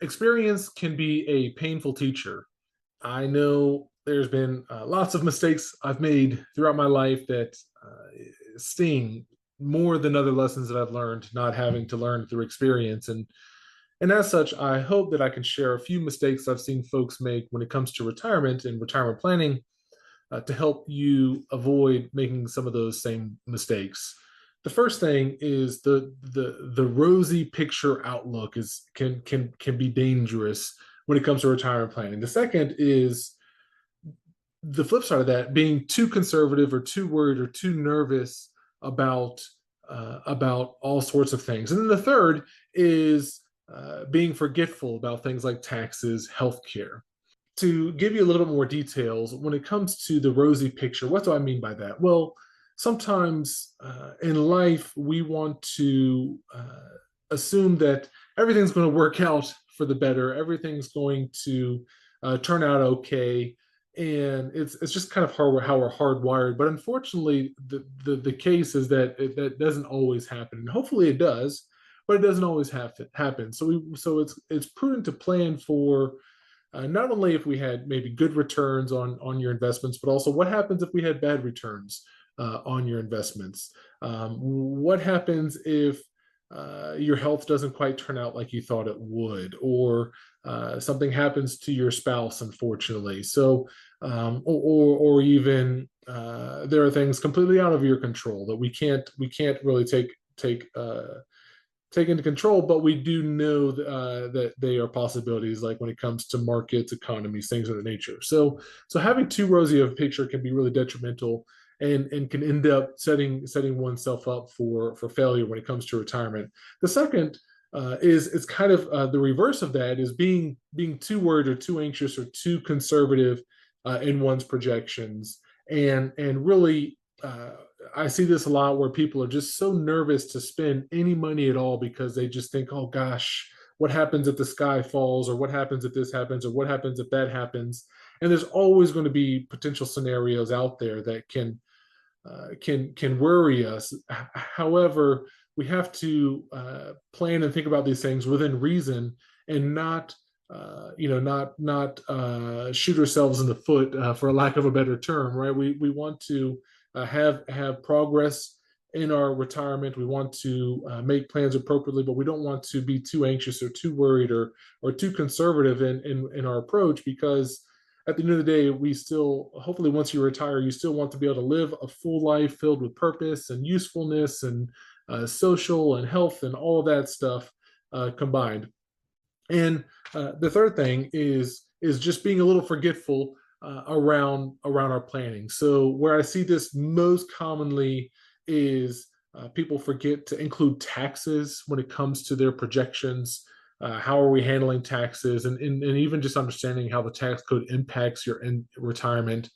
Experience can be a painful teacher. I know there's been lots of mistakes I've made throughout my life that sting more than other lessons that I've learned, not having to learn through experience. And as such, I hope that I can share a few mistakes I've seen folks make when it comes to retirement and retirement planning to help you avoid making some of those same mistakes. The first thing is the rosy picture outlook is can be dangerous when it comes to retirement planning. The second is the flip side of that, being too conservative or too worried or too nervous about about all sorts of things. And then the third is being forgetful about things like taxes, healthcare. To give you a little bit more details, when it comes to the rosy picture, what do I mean by that? Well, sometimes in life, we want to assume that everything's going to work out for the better, everything's going to turn out okay. And it's just kind of how we're hardwired. But unfortunately, the case is that that doesn't always happen. And hopefully it does, but it doesn't always happen. So it's prudent to plan for not only if we had maybe good returns on your investments, but also what happens if we had bad returns on your investments? What happens if your health doesn't quite turn out like you thought it would, or something happens to your spouse, unfortunately? So, or even there are things completely out of your control that we can't really take into control, but we do know that they are possibilities, like when it comes to markets, economies, things of that nature. So having too rosy of a picture can be really detrimental and can end up setting oneself up for failure when it comes to retirement. The second is kind of the reverse of that, is being too worried or too anxious or too conservative in one's projections, and really I see this a lot where people are just so nervous to spend any money at all because they just think, oh gosh, what happens if the sky falls, or what happens if this happens, or what happens if that happens? And there's always going to be potential scenarios out there that can worry us. However, we have to plan and think about these things within reason, and not not shoot ourselves in the foot, for a lack of a better term, right? We want to have progress in our retirement. We want to make plans appropriately, but we don't want to be too anxious or too worried or too conservative in our approach, because at the end of the day, we still, hopefully, once you retire, you still want to be able to live a full life filled with purpose and usefulness and social and health and all of that stuff combined. And the third thing is just being a little forgetful around our planning. So where I see this most commonly is people forget to include taxes when it comes to their projections. How are we handling taxes, and even just understanding how the tax code impacts your retirement.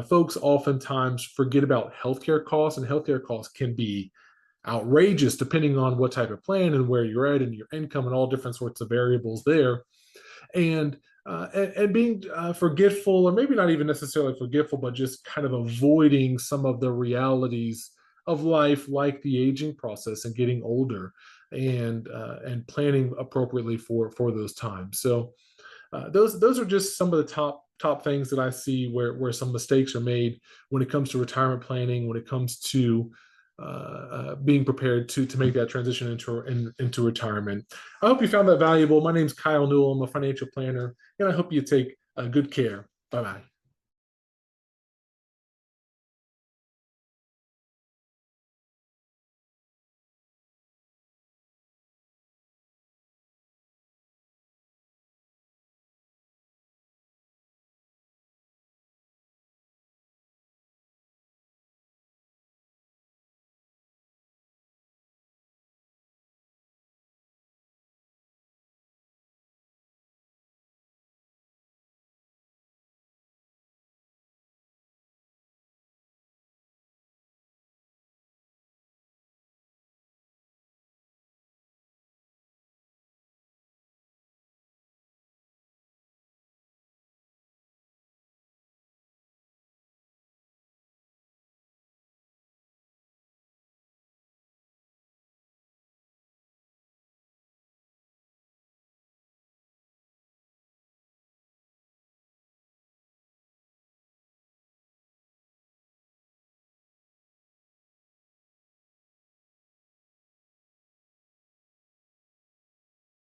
Folks oftentimes forget about healthcare costs, and healthcare costs can be outrageous depending on what type of plan and where you're at and your income and all different sorts of variables there. And being forgetful, or maybe not even necessarily forgetful, but just kind of avoiding some of the realities of life, like the aging process and getting older, and planning appropriately for those times. So those are just some of the top things that I see where some mistakes are made when it comes to retirement planning, when it comes to being prepared to make that transition into retirement. I hope you found that valuable. My name's Kyle Newell. I'm a financial planner, and I hope you take good care. Bye bye.